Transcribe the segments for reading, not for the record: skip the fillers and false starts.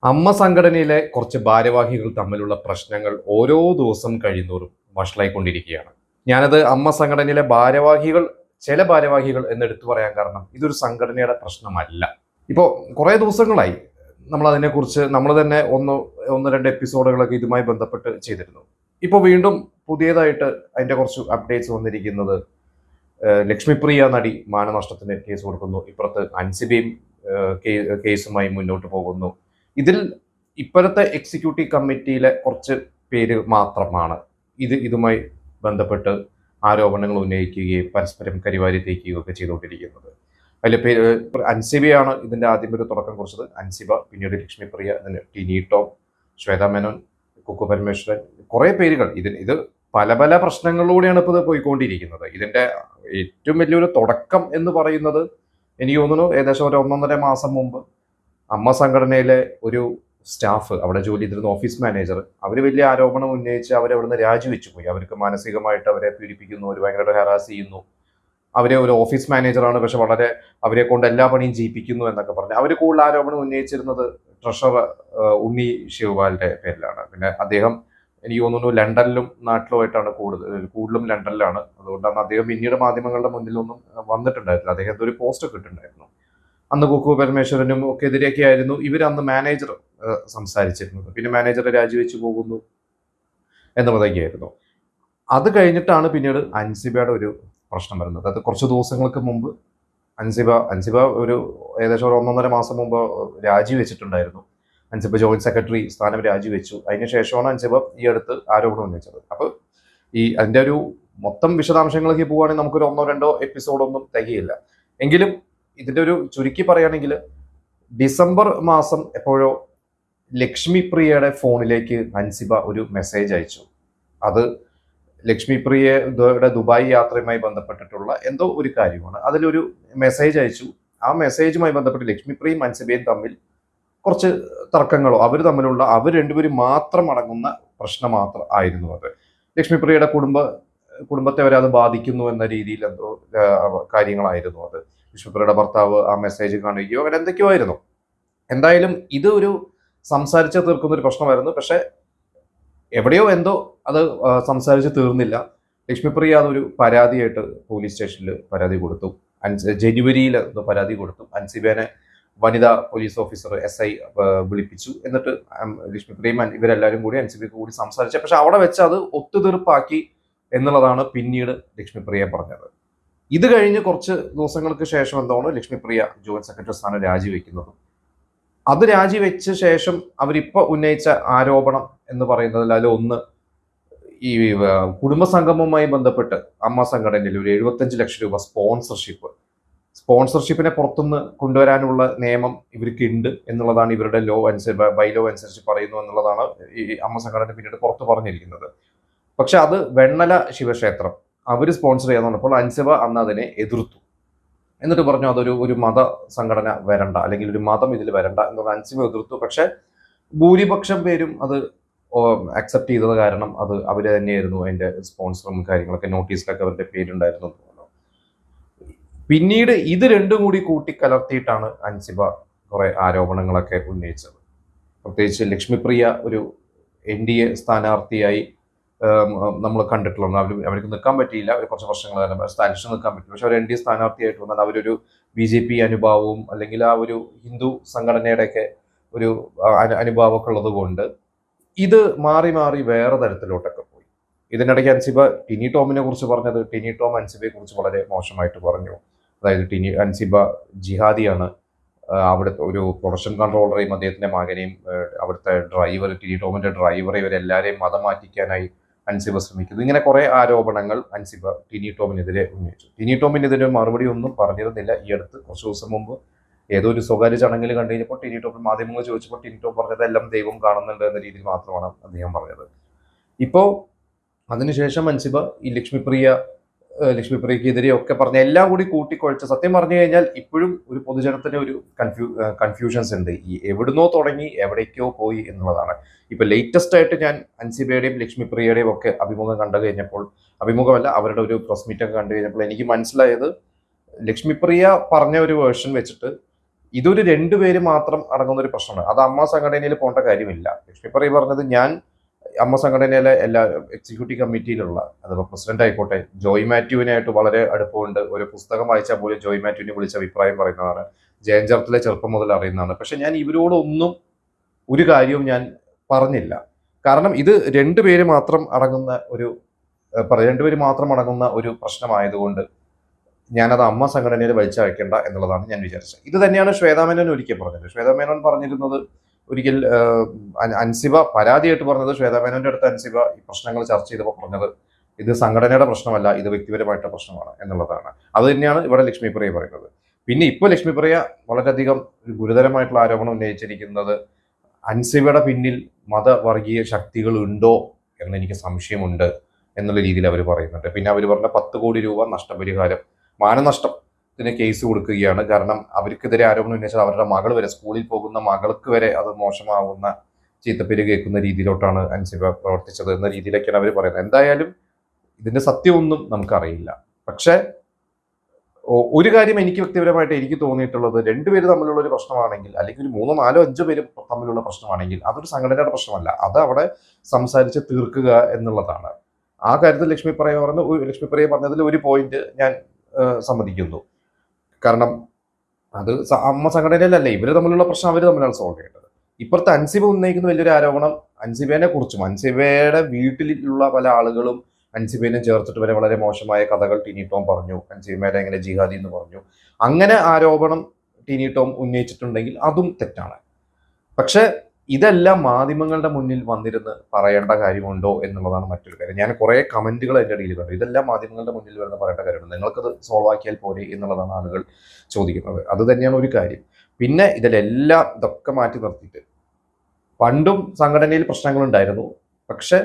അമ്മ സംഘടനയിലെ കുറച്ച് ഭാരവാഹികൾ തമ്മിലുള്ള പ്രശ്നങ്ങൾ ഓരോ ദിവസം കഴിയുന്തോറും വഷളായിക്കൊണ്ടിരിക്കുകയാണ്. ഞാനത് അമ്മ സംഘടനയിലെ ചില ഭാരവാഹികൾ എന്ന് എടുത്തു പറയാൻ കാരണം ഇതൊരു സംഘടനയുടെ പ്രശ്നമല്ല. ഇപ്പോൾ കുറേ ദിവസങ്ങളായി നമ്മൾ അതിനെക്കുറിച്ച് നമ്മൾ തന്നെ ഒന്ന് രണ്ട് എപ്പിസോഡുകളൊക്കെ ഇതുമായി ബന്ധപ്പെട്ട് ചെയ്തിരുന്നു. ഇപ്പോൾ വീണ്ടും പുതിയതായിട്ട് അതിന്റെ കുറച്ച് അപ്ഡേറ്റ്സ് വന്നിരിക്കുന്നത് ലക്ഷ്മിപ്രിയ നടി മാനനഷ്ടത്തിന് കേസ് കൊടുക്കുന്നു. ഇപ്പുറത്ത് അൻസിബയും കേസുമായി മുന്നോട്ട് പോകുന്നു. ഇതിൽ ഇപ്പോഴത്തെ എക്സിക്യൂട്ടീവ് കമ്മിറ്റിയിലെ കുറച്ച് പേര് മാത്രമാണ് ഇതുമായി ബന്ധപ്പെട്ട് ആരോപണങ്ങൾ ഉന്നയിക്കുകയും പരസ്പരം കരിവാരി തേക്കുകയും ഒക്കെ ചെയ്തുകൊണ്ടിരിക്കുന്നത്. അതിൽ പേര് അൻസിബയാണ് ഇതിന്റെ ആദ്യം ഒരു തുടക്കം കുറിച്ചത്. അൻസിബ, പിന്നീട് ലക്ഷ്മിപ്രിയ, ടിനി ടോം, ശ്വേത മേനോൻ, കുക്കു പരമേശ്വരൻ, കുറെ പേരുകൾ. ഇത് പല പല പ്രശ്നങ്ങളിലൂടെയാണ് ഇപ്പോൾ ഇത് പോയിക്കൊണ്ടിരിക്കുന്നത്. ഇതിന്റെ ഏറ്റവും വലിയൊരു തുടക്കം എന്ന് പറയുന്നത് എനിക്ക് തോന്നുന്നു ഏകദേശം ഒരു 1.5 മാസം മുമ്പ് അമ്മ സംഘടനയിലെ ഒരു സ്റ്റാഫ്, അവിടെ ജോലി ചെയ്തിരുന്ന ഓഫീസ് മാനേജർ, അവർ വലിയ ആരോപണം ഉന്നയിച്ച് അവരവിടുന്ന് രാജിവെച്ചു പോയി. അവർക്ക് മാനസികമായിട്ട് അവരെ പീഡിപ്പിക്കുന്നു, അവർ ഭയങ്കരമായിട്ട് ഹെറാസ് ചെയ്യുന്നു. അവരെ ഒരു ഓഫീസ് മാനേജറാണ്, പക്ഷെ വളരെ അവരെ കൊണ്ട് എല്ലാ പണിയും ചെയ്യിപ്പിക്കുന്നു എന്നൊക്കെ പറഞ്ഞ് അവർ കൂടുതൽ ആരോപണം ഉന്നയിച്ചിരുന്നത് ട്രഷറർ ഉണ്ണി ശിവപാലിന്റെ പേരിലാണ്. പിന്നെ അദ്ദേഹം എനിക്ക് തോന്നുന്നു ലണ്ടനിലും നാട്ടിലുമായിട്ടാണ് കൂടുതലും ലണ്ടനിലാണ്. അതുകൊണ്ടാണ് അദ്ദേഹം പിന്നീട് മാധ്യമങ്ങളുടെ മുന്നിലൊന്നും വന്നിട്ടുണ്ടായിരുന്നില്ല. അദ്ദേഹത്തെ ഒരു പോസ്റ്റ് ഒക്കെ ഇട്ടിട്ടുണ്ടായിരുന്നു. അന്ന് കുക്കു പരമേശ്വരനും ഒക്കെ എതിരെയൊക്കെ ആയിരുന്നു ഇവർ അന്ന് മാനേജർ സംസാരിച്ചിരുന്നത്. പിന്നെ മാനേജർ രാജിവെച്ച് പോകുന്നു എന്നുള്ളതൊക്കെയായിരുന്നു. അത് കഴിഞ്ഞിട്ടാണ് പിന്നീട് അൻസിബയുടെ ഒരു പ്രശ്നം വരുന്നത്. അത് കുറച്ച് ദിവസങ്ങൾക്ക് മുമ്പ് അൻസിബ ഒരു ഏകദേശം ഒരു 1.5 മാസം മുമ്പ് രാജിവെച്ചിട്ടുണ്ടായിരുന്നു. അൻസിബ ജോയിന്റ് സെക്രട്ടറി സ്ഥാനം രാജിവെച്ചു. അതിനുശേഷമാണ് അൻസിബ ഈ അടുത്ത് ആരോപണം ഉന്നയിച്ചത്. അപ്പോൾ അതിന്റെ ഒരു മൊത്തം വിശദാംശങ്ങളൊക്കെ പോവുകയാണെങ്കിൽ നമുക്കൊരു 1-2 എപ്പിസോഡൊന്നും തികയില്ല. എങ്കിലും ഇതിന്റെ ഒരു ചുരുക്കി പറയുകയാണെങ്കിൽ ഡിസംബർ മാസം എപ്പോഴോ ലക്ഷ്മിപ്രിയയുടെ ഫോണിലേക്ക് അൻസിബ ഒരു മെസ്സേജ് അയച്ചു. അത് ലക്ഷ്മിപ്രിയയുടെ ദുബായ് യാത്രയുമായി ബന്ധപ്പെട്ടിട്ടുള്ള എന്തോ ഒരു കാര്യമാണ്. അതിലൊരു മെസ്സേജ് അയച്ചു. ആ മെസ്സേജുമായി ബന്ധപ്പെട്ട് ലക്ഷ്മിപ്രിയയും അൻസിബയും തമ്മിൽ കുറച്ച് തർക്കങ്ങളോ അവർ രണ്ടുപേരും മാത്രം അടങ്ങുന്ന പ്രശ്നം മാത്രം ആയിരുന്നു അത്. ലക്ഷ്മിപ്രിയയുടെ കുടുംബത്തെ വരെ അത് ബാധിക്കുന്നു എന്ന രീതിയിൽ എന്തോ കാര്യങ്ങളായിരുന്നു അത്. ലക്ഷ്മിപ്രിയയുടെ ഭർത്താവ് ആ മെസ്സേജ് കാണുകയോ അങ്ങനെ എന്തൊക്കെയോ ആയിരുന്നു. എന്തായാലും ഇത് ഒരു സംസാരിച്ച് തീർക്കുന്ന ഒരു പ്രശ്നമായിരുന്നു. പക്ഷെ എവിടെയോ എന്തോ അത് സംസാരിച്ച് തീർന്നില്ല. ലക്ഷ്മിപ്രിയ അതൊരു പരാതിയായിട്ട് പോലീസ് സ്റ്റേഷനിൽ പരാതി കൊടുത്തു. ജനുവരിയിൽ പരാതി കൊടുത്തു. അൻസിബേനെ വനിതാ പോലീസ് ഓഫീസർ SI വിളിപ്പിച്ചു. എന്നിട്ട് ലക്ഷ്മിപ്രിയയും ഇവരെല്ലാവരും കൂടി അൻസിബയ്ക്ക് കൂടി സംസാരിച്ച, പക്ഷെ അവിടെ വെച്ച് അത് ഒത്തുതീർപ്പാക്കി എന്നുള്ളതാണ് പിന്നീട് ലക്ഷ്മിപ്രിയ പറഞ്ഞത്. ഇത് കഴിഞ്ഞ് കുറച്ച് ദിവസങ്ങൾക്ക് ശേഷം എന്താണ് ലക്ഷ്മിപ്രിയ ജോയിന്റ് സെക്രട്ടറി സ്ഥാനം രാജിവെക്കുന്നത്. അത് രാജിവെച്ച ശേഷം അവരിപ്പോൾ ഉന്നയിച്ച ആരോപണം എന്ന് പറയുന്നതിൽ അതിലൊന്ന് ഈ കുടുംബസംഗമവുമായി ബന്ധപ്പെട്ട് അമ്മ സംഘടനയിൽ ഒരു 75 ലക്ഷം രൂപ സ്പോൺസർഷിപ്പിനെ പുറത്തുനിന്ന് കൊണ്ടുവരാനുള്ള നിയമം ഇവർക്ക് ഉണ്ട് എന്നുള്ളതാണ് ഇവരുടെ ബൈലോ അനുസരിച്ച് പറയുന്നു എന്നുള്ളതാണ് ഈ അമ്മ സംഘടന പിന്നീട് പുറത്തു പറഞ്ഞിരിക്കുന്നത്. പക്ഷെ അത് വെണ്ണല ശിവക്ഷേത്രം അവർ സ്പോൺസർ ചെയ്യാന്ന് പറഞ്ഞപ്പോൾ അൻസിബ അന്ന് അതിനെ എതിർത്തു. എന്നിട്ട് പറഞ്ഞു അതൊരു മത സംഘടന വരണ്ട, അല്ലെങ്കിൽ ഒരു മതം ഇതിൽ വരണ്ട എന്നുള്ള അൻസിബ എതിർത്തു. പക്ഷെ ഭൂരിപക്ഷം പേരും അത് അക്സെപ്റ്റ് ചെയ്തത് കാരണം അത് അവര് തന്നെയായിരുന്നു അതിന്റെ സ്പോൺസറും കാര്യങ്ങളൊക്കെ. നോട്ടീസിലൊക്കെ അവരുടെ പേരുണ്ടായിരുന്നു. പിന്നീട് ഇത് രണ്ടും കൂടി കൂട്ടിക്കലർത്തിയിട്ടാണ് അൻസിബ കുറെ ആരോപണങ്ങളൊക്കെ ഉന്നയിച്ചത്. പ്രത്യേകിച്ച് ലക്ഷ്മിപ്രിയ ഒരു NDA സ്ഥാനാർത്ഥിയായി നമ്മൾ കണ്ടിട്ടുള്ളത്. അവർക്ക് നിൽക്കാൻ പറ്റിയില്ല, കുറച്ച് വർഷങ്ങൾ സ്ഥാനിച്ച് നിൽക്കാൻ പറ്റില്ല. പക്ഷെ അവർ NDA സ്ഥാനാർത്ഥിയായിട്ട് വന്നാൽ അവരൊരു BJP അനുഭാവവും അല്ലെങ്കിൽ ആ ഒരു ഹിന്ദു സംഘടനയുടെയൊക്കെ ഒരു അനുഭാവമൊക്കെ ഉള്ളത് കൊണ്ട് ഇത് മാറി മാറി വേറെ തരത്തിലോട്ടൊക്കെ പോയി. ഇതിനിടയ്ക്ക് അൻസിബ ടിനി ടോമിനെ കുറിച്ച് പറഞ്ഞത്, ടിനി ടോം അൻസിബയെ കുറിച്ച് വളരെ മോശമായിട്ട് പറഞ്ഞു. അതായത് അൻസിബ ജിഹാദിയാണ്, അവിടുത്തെ ഒരു പ്രൊഡക്ഷൻ കൺട്രോളറെയും അദ്ദേഹത്തിന്റെ മകനെയും അവിടുത്തെ ഡ്രൈവർ ടിനി ടോമിന്റെ ഡ്രൈവറെ ഇവരെല്ലാവരെയും മതം മാറ്റിക്കാനായി അൻസിബ ശ്രമിക്കുന്നു. ഇങ്ങനെ കുറെ ആരോപണങ്ങൾ അൻസിബ ടിനി ടോമിനെതിരെ ഉന്നയിച്ചു. ടിനി ടോമിനെതിരെ മറുപടി ഒന്നും പറഞ്ഞിരുന്നില്ല. ഈ അടുത്ത് കുറച്ച് ദിവസം മുമ്പ് ഏതോ ഒരു സ്വകാര്യ ചടങ്ങിൽ കണ്ടു കഴിഞ്ഞപ്പോൾ ടിനി ടോം മാധ്യമങ്ങൾ ചോദിച്ചപ്പോൾ ടിനി ടോം പറഞ്ഞത് എല്ലാം ദൈവം കാണുന്നുണ്ട് എന്ന രീതിയിൽ മാത്രമാണ് അദ്ദേഹം പറഞ്ഞത്. ഇപ്പോ അതിനുശേഷം അൻസിബ ഈ ലക്ഷ്മിപ്രിയക്കെതിരെ ഒക്കെ പറഞ്ഞ എല്ലാം കൂടി കൂട്ടിക്കുഴച്ച്, സത്യം പറഞ്ഞു കഴിഞ്ഞാൽ ഇപ്പോഴും ഒരു പൊതുജനത്തിന് ഒരു കൺഫ്യൂഷൻസ് ഉണ്ട്. ഈ എവിടുന്നോ തുടങ്ങി എവിടേക്കോ പോയി എന്നുള്ളതാണ്. ഇപ്പൊ ലേറ്റസ്റ്റ് ആയിട്ട് ഞാൻ അൻസിബയുടെയും ലക്ഷ്മിപ്രിയയുടെയും ഒക്കെ അഭിമുഖമല്ല അവരുടെ ഒരു പ്രസ് മീറ്റ് ഒക്കെ കണ്ടു കഴിഞ്ഞപ്പോൾ എനിക്ക് മനസ്സിലായത്, ലക്ഷ്മിപ്രിയ പറഞ്ഞ ഒരു വേർഷൻ വെച്ചിട്ട് ഇതൊരു രണ്ടുപേര് മാത്രം അടങ്ങുന്ന ഒരു പ്രശ്നമാണ്. അത് അമ്മ സംഘടനയിൽ പോകേണ്ട കാര്യമില്ല. ലക്ഷ്മി പറയി പറഞ്ഞത് ഞാൻ അമ്മ സംഘടനയിലെ എല്ലാ എക്സിക്യൂട്ടീവ് കമ്മിറ്റിയിലുള്ള അഥവാ പ്രസിഡന്റ് ആയിക്കോട്ടെ, ജോയ് മാത്യുവിനായിട്ട് വളരെ അടുപ്പമുണ്ട്. ഒരു പുസ്തകം വായിച്ചാൽ പോലും ജോയ് മാത്യുവിനെ വിളിച്ച് അഭിപ്രായം പറയുന്നതാണ്. ജയൻ ചേർത്തലെ ചെറുപ്പം മുതൽ അറിയുന്നതാണ്. പക്ഷെ ഞാൻ ഇവരോടൊന്നും ഒരു കാര്യവും ഞാൻ പറഞ്ഞില്ല. കാരണം ഇത് രണ്ടുപേര് മാത്രം അടങ്ങുന്ന ഒരു പ്രശ്നമായതുകൊണ്ട് ഞാനത് അമ്മ സംഘടനയിൽ വലിച്ചഴക്കേണ്ട എന്നുള്ളതാണ് ഞാൻ വിചാരിച്ചത്. ഇത് തന്നെയാണ് ശ്വേതാമേനോൻ ഒരിക്കൽ പറഞ്ഞത്. ശ്വേതാമേനോൻ പറഞ്ഞിരുന്നത് ഒരിക്കൽ അൻസിബ പരാതിയായിട്ട് പറഞ്ഞത്, ശ്വേതാമേനോന്റെ അടുത്ത് അൻസിബ ഈ പ്രശ്നങ്ങൾ ചർച്ച ചെയ്തപ്പോൾ പറഞ്ഞത് ഇത് സംഘടനയുടെ പ്രശ്നമല്ല, ഇത് വ്യക്തിപരമായിട്ടുള്ള പ്രശ്നമാണ് എന്നുള്ളതാണ്. അത് തന്നെയാണ് ഇവിടെ ലക്ഷ്മി പ്രിയ പറയുന്നത്. പിന്നെ ഇപ്പോൾ ലക്ഷ്മി പ്രിയ വളരെയധികം ഗുരുതരമായിട്ടുള്ള ആരോപണം ഉന്നയിച്ചിരിക്കുന്നത് അൻസിബയുടെ പിന്നിൽ മതവർഗീയ ശക്തികൾ ഉണ്ടോ എന്നെനിക്ക് സംശയമുണ്ട് എന്നുള്ള രീതിയിൽ അവർ പറയുന്നുണ്ട്. പിന്നെ അവർ പറഞ്ഞ 10 കോടി രൂപ നഷ്ടപരിഹാരം, മാനനഷ്ടത്തിന് കേസ് കൊടുക്കുകയാണ്. കാരണം അവർക്കെതിരെ ആരോപണം ഉന്നയിച്ചാൽ അവരുടെ മകൾ വരെ, സ്കൂളിൽ പോകുന്ന മകൾക്ക് വരെ അത് മോശമാവുന്ന ചീത്തപ്പേര് കേൾക്കുന്ന രീതിയിലോട്ടാണ് അൻസിബ പ്രവർത്തിച്ചത് എന്ന രീതിയിലേക്കാണ് അവർ പറയുന്നത്. എന്തായാലും ഇതിന്റെ സത്യമൊന്നും നമുക്കറിയില്ല. പക്ഷെ ഒരു കാര്യം എനിക്ക് വ്യക്തിപരമായിട്ട് എനിക്ക് തോന്നിയിട്ടുള്ളത്, രണ്ടുപേര് തമ്മിലുള്ള ഒരു പ്രശ്നമാണെങ്കിൽ, അല്ലെങ്കിൽ ഒരു 3, 4, 5 പേര് തമ്മിലുള്ള പ്രശ്നമാണെങ്കിൽ അതൊരു സംഘടനയുടെ പ്രശ്നമല്ല, അത് അവിടെ സംസാരിച്ച് തീർക്കുക എന്നുള്ളതാണ്. ആ കാര്യത്തിൽ ലക്ഷ്മി പ്രിയ പറഞ്ഞതിൽ ഒരു പോയിന്റ് ഞാൻ സമ്മതിക്കുന്നു. കാരണം അത് അമ്മ സംഘടനയിലല്ലേ, ഇവര് തമ്മിലുള്ള പ്രശ്നം അവർ തമ്മിലാണ് സോൾവ് ചെയ്യേണ്ടത്. ഇപ്പുറത്തെ അൻസിബ ഉന്നയിക്കുന്ന വലിയൊരു ആരോപണം അൻസിബേനെ കുറിച്ചും, അൻസിബയുടെ വീട്ടിലുള്ള പല ആളുകളും അൻസിബേനെ ചേർത്തിട്ട് വരെ വളരെ മോശമായ കഥകൾ ടിനി ടോം പറഞ്ഞു, അൻസിബേനെ എങ്ങനെ ജിഹാദി എന്ന് പറഞ്ഞു. അങ്ങനെ ആരോപണം ടിനി ടോം ഉന്നയിച്ചിട്ടുണ്ടെങ്കിൽ അതും തെറ്റാണ്. പക്ഷെ ഇതെല്ലാം മാധ്യമങ്ങളുടെ മുന്നിൽ വന്നിരുന്ന് പറയേണ്ട കാര്യമുണ്ടോ എന്നുള്ളതാണ് മറ്റൊരു കാര്യം. ഞാൻ കുറെ കമന്റുകൾ അതിൻ്റെ ഇടയിൽ കണ്ടു, ഇതെല്ലാം മാധ്യമങ്ങളുടെ മുന്നിൽ വരുന്ന പറയേണ്ട കാര്യമുണ്ട്, നിങ്ങൾക്കത് സോൾവ് ആക്കിയാൽ പോരെ എന്നുള്ളതാണ് ആളുകൾ ചോദിക്കുന്നത്. അത് തന്നെയാണ് ഒരു കാര്യം. പിന്നെ ഇതിലെല്ലാം ഇതൊക്കെ മാറ്റി നിർത്തിയിട്ട്, പണ്ടും സംഘടനയിൽ പ്രശ്നങ്ങളുണ്ടായിരുന്നു, പക്ഷെ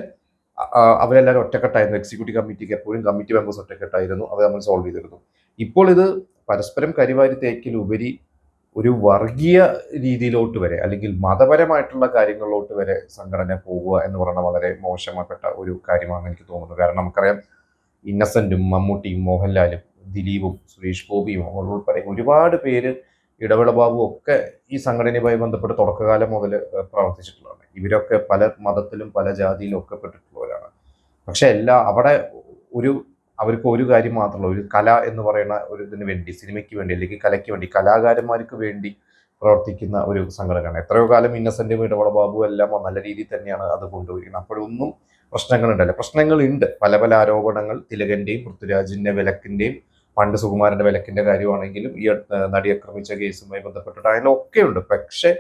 അവരെല്ലാവരും ഒറ്റക്കെട്ടായിരുന്നു. എക്സിക്യൂട്ടീവ് കമ്മിറ്റിക്ക് എപ്പോഴും കമ്മിറ്റി മെമ്പേഴ്സ് ഒറ്റക്കെട്ടായിരുന്നു, അവർ നമ്മൾ സോൾവ് ചെയ്തിരുന്നു. ഇപ്പോൾ ഇത് പരസ്പരം കരിവാരി തേക്കിലുപരി ഒരു വർഗീയ രീതിയിലോട്ട് വരെ, അല്ലെങ്കിൽ മതപരമായിട്ടുള്ള കാര്യങ്ങളിലോട്ട് വരെ സംഘടന പോവുക എന്ന് പറയുന്നത് വളരെ മോശമാപ്പെട്ട ഒരു കാര്യമാണെന്ന് എനിക്ക് തോന്നുന്നു. കാരണം നമുക്കറിയാം, ഇന്നസെന്റും മമ്മൂട്ടിയും മോഹൻലാലും ദിലീപും സുരേഷ് ഗോപിയും ഉൾപ്പെടെ ഒരുപാട് പേര്, ഇടവേള ബാബു ഒക്കെ ഈ സംഘടനയുമായി ബന്ധപ്പെട്ട് തുടക്കകാലം മുതൽ പ്രവർത്തിച്ചിട്ടുള്ളതാണ്. ഇവരൊക്കെ പല മതത്തിലും പല ജാതിയിലും ഒക്കെ പെട്ടിട്ടുള്ളവരാണ്. പക്ഷെ അവിടെ അവർക്ക് ഒരു കാര്യം മാത്രമല്ല, ഒരു കല എന്ന് പറയുന്ന ഒരു ഇതിന് വേണ്ടി, സിനിമയ്ക്ക് വേണ്ടി അല്ലെങ്കിൽ കലയ്ക്ക് വേണ്ടി, കലാകാരന്മാർക്ക് വേണ്ടി പ്രവർത്തിക്കുന്ന ഒരു സംഘടനയാണ്. എത്രയോ കാലം ഇന്നസെന്റും ഇടവേള ബാബു എല്ലാം നല്ല രീതിയിൽ തന്നെയാണ് അത് കൊണ്ടുപോയിരിക്കുന്നത്. അപ്പോഴൊന്നും പ്രശ്നങ്ങളുണ്ടല്ലോ. പ്രശ്നങ്ങളുണ്ട്, പല പല ആരോപണങ്ങൾ, തിലകന്റെയും പൃഥ്വിരാജിന്റെ വിലക്കിന്റെയും പണ്ട് സുകുമാരന്റെ വിലക്കിന്റെ കാര്യമാണെങ്കിലും ഈ നടി ആക്രമിച്ച കേസുമായി ബന്ധപ്പെട്ടിട്ട് അതിലൊക്കെ ഉണ്ട്. പക്ഷെ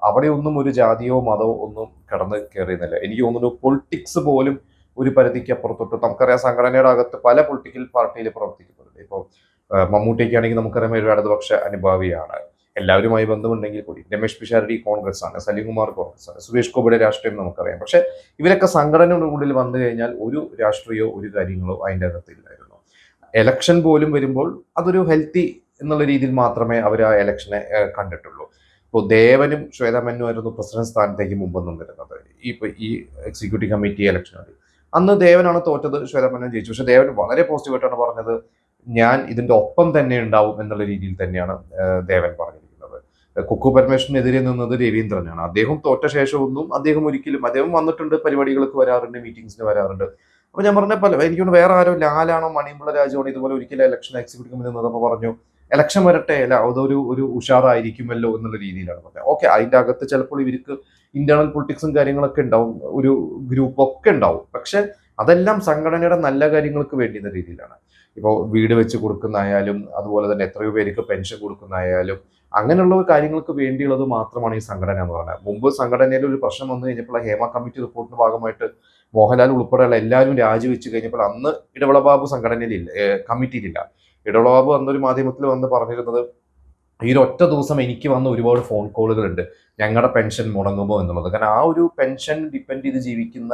അവിടെയൊന്നും ഒരു ജാതിയോ മതമോ ഒന്നും കടന്നു കയറിയുന്നില്ല. എനിക്ക് തോന്നുന്നു പൊളിറ്റിക്സ് പോലും ഒരു പരിധിക്ക് അപ്പുറത്തോട്ട്, നമുക്കറിയാം സംഘടനയുടെ അകത്ത് പല പൊളിറ്റിക്കൽ പാർട്ടിയിൽ പ്രവർത്തിക്കുന്നുണ്ട്. ഇപ്പോൾ മമ്മൂട്ടിയൊക്കെയാണെങ്കിൽ നമുക്കറിയാം ഒരു ഇടതുപക്ഷ അനുഭാവിയാണ്, എല്ലാവരുമായി ബന്ധമുണ്ടെങ്കിൽ കൂടി. രമേശ് പിഷാരടി കോൺഗ്രസ് ആണ്, സലീംകുമാർ കോൺഗ്രസ് ആണ്, സുരേഷ് ഗോപിയുടെ രാഷ്ട്രീയം നമുക്കറിയാം. പക്ഷെ ഇവരൊക്കെ സംഘടനയുടെ ഉള്ളിൽ വന്നു കഴിഞ്ഞാൽ ഒരു രാഷ്ട്രീയമോ ഒരു കാര്യങ്ങളോ അതിൻ്റെ അകത്തില്ലായിരുന്നു. എലക്ഷൻ പോലും വരുമ്പോൾ അതൊരു ഹെൽത്തി എന്നുള്ള രീതിയിൽ മാത്രമേ അവർ ആ എലക്ഷനെ കണ്ടിട്ടുള്ളൂ. ഇപ്പോൾ ദേവനും ശ്വേതാ മേനോനുമായിരുന്നു പ്രസിഡന്റ് സ്ഥാനത്തേക്ക് മുമ്പ് നിന്നിരുന്നത് ഈ എക്സിക്യൂട്ടീവ് കമ്മിറ്റി ഇലക്ഷനിൽ. അന്ന് ദേവനാണ് തോറ്റത്, ശ്വേതാ മേനോൻ ജയിച്ചു. പക്ഷെ ദേവൻ വളരെ പോസിറ്റീവായിട്ടാണ് പറഞ്ഞത്, ഞാൻ ഇതിന്റെ ഒപ്പം തന്നെ ഉണ്ടാവും എന്നുള്ള രീതിയിൽ തന്നെയാണ് ദേവൻ പറഞ്ഞിരിക്കുന്നത്. കുക്കു പരമേശ്വരനെതിരെ നിന്നത് രവീന്ദ്രനാണ്. അദ്ദേഹം തോറ്റ ശേഷമൊന്നും അദ്ദേഹം വന്നിട്ടുണ്ട്, പരിപാടികൾക്ക് വരാറുണ്ട്, മീറ്റിംഗ്സിന് വരാറുണ്ട്. അപ്പൊ ഞാൻ പറഞ്ഞ എനിക്കൊന്ന് വേറെ ആരോ ലാലാണോ മണിമ്പുള്ള രാജുവാണോ ഇതുപോലെ ഒരിക്കലും ഇലക്ഷൻ എക്സിക്യൂട്ടീവ് കമ്മിറ്റി നിന്നപ്പോൾ പറഞ്ഞു ഇലക്ഷൻ വരട്ടെ, അല്ല അതൊരു ഉഷാറായിരിക്കുമല്ലോ എന്നുള്ള രീതിയിലാണ് പറഞ്ഞത്. ഓക്കെ, അതിന്റെ അകത്ത് ചിലപ്പോൾ ഇവർക്ക് ഇന്റേണൽ പൊളിറ്റിക്സും കാര്യങ്ങളൊക്കെ ഉണ്ടാവും, ഒരു ഗ്രൂപ്പൊക്കെ ഉണ്ടാവും. പക്ഷെ അതെല്ലാം സംഘടനയുടെ നല്ല കാര്യങ്ങൾക്ക് വേണ്ടിയുള്ള രീതിയിലാണ്. ഇപ്പോൾ വീട് വെച്ച് കൊടുക്കുന്നതായാലും, അതുപോലെ തന്നെ എത്രയോ പേർക്ക് പെൻഷൻ കൊടുക്കുന്നതായാലും, അങ്ങനെയുള്ള കാര്യങ്ങൾക്ക് വേണ്ടിയുള്ളത് മാത്രമാണ് ഈ സംഘടന എന്ന് പറയുന്നത്. മുമ്പ് സംഘടനയിൽ ഒരു പ്രശ്നം വന്നു കഴിഞ്ഞപ്പോൾ ഹേമ കമ്മിറ്റി റിപ്പോർട്ടിന്റെ ഭാഗമായിട്ട് മോഹൻലാൽ ഉൾപ്പെടെയുള്ള എല്ലാവരും രാജിവെച്ച് കഴിഞ്ഞപ്പോൾ അന്ന് ഇടവേള ബാബു സംഘടനയിലില്ല, കമ്മിറ്റിയിലില്ല. ഇടവേള ബാബു അന്നൊരു മാധ്യമത്തിൽ വന്ന് പറഞ്ഞിരുന്നത്, ഈ ഒറ്റ ദിവസം എനിക്ക് വന്ന ഒരുപാട് ഫോൺ കോളുകളുണ്ട്, ഞങ്ങളുടെ പെൻഷൻ മുടങ്ങുമോ എന്നുള്ളത്. കാരണം ആ ഒരു പെൻഷൻ ഡിപ്പെൻഡ് ചെയ്ത് ജീവിക്കുന്ന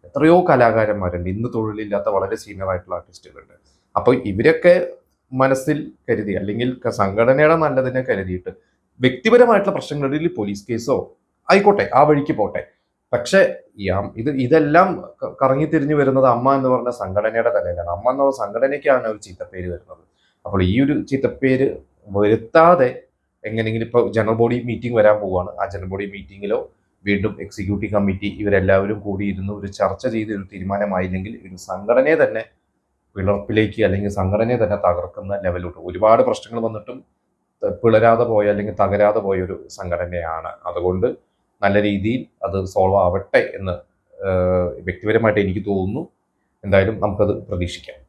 എത്രയോ കലാകാരന്മാരുണ്ട്, ഇന്ന് തൊഴിലില്ലാത്ത വളരെ സീനിയർ ആയിട്ടുള്ള ആർട്ടിസ്റ്റുകളുണ്ട്. അപ്പോൾ ഇവരൊക്കെ മനസ്സിൽ കരുതി, അല്ലെങ്കിൽ സംഘടനയുടെ നല്ലതിനെ കരുതിയിട്ട് വ്യക്തിപരമായിട്ടുള്ള പ്രശ്നങ്ങളിൽ പോലീസ് കേസോ ആയിക്കോട്ടെ, ആ വഴിക്ക് പോട്ടെ. പക്ഷെ ഇതെല്ലാം കറങ്ങി തിരിഞ്ഞു വരുന്നത് അമ്മ എന്ന് പറഞ്ഞ സംഘടനയുടെ തലയിലാണ്. അമ്മ എന്നുള്ള സംഘടനയ്ക്കാണ് ഒരു ചീത്തപ്പേര് വരുന്നത്. അപ്പോൾ ഈ ഒരു ചീത്തപ്പേര് വരുത്താതെ എങ്ങനെയെങ്കിലും ഇപ്പോൾ ജനറൽ ബോഡി മീറ്റിംഗ് വരാൻ പോവുകയാണ്. ആ ജനറൽ ബോഡി മീറ്റിങ്ങിലോ വീണ്ടും എക്സിക്യൂട്ടീവ് കമ്മിറ്റി ഇവരെല്ലാവരും കൂടിയിരുന്ന് ഒരു ചർച്ച ചെയ്ത് ഒരു തീരുമാനമായില്ലെങ്കിൽ ഒരു സംഘടനയെ തന്നെ പിളർപ്പിലേക്ക് അല്ലെങ്കിൽ സംഘടനയെ തന്നെ തകർക്കുന്ന ലെവലോട്ട് ഒരുപാട് പ്രശ്നങ്ങൾ വന്നിട്ടും പിളരാതെ പോയ അല്ലെങ്കിൽ തകരാതെ പോയ ഒരു സംഘടനയാണ്. അതുകൊണ്ട് നല്ല രീതിയിൽ അത് സോൾവ് ആവട്ടെ എന്ന് വ്യക്തിപരമായിട്ട് എനിക്ക് തോന്നുന്നു. എന്തായാലും നമുക്കത് പ്രതീക്ഷിക്കാം.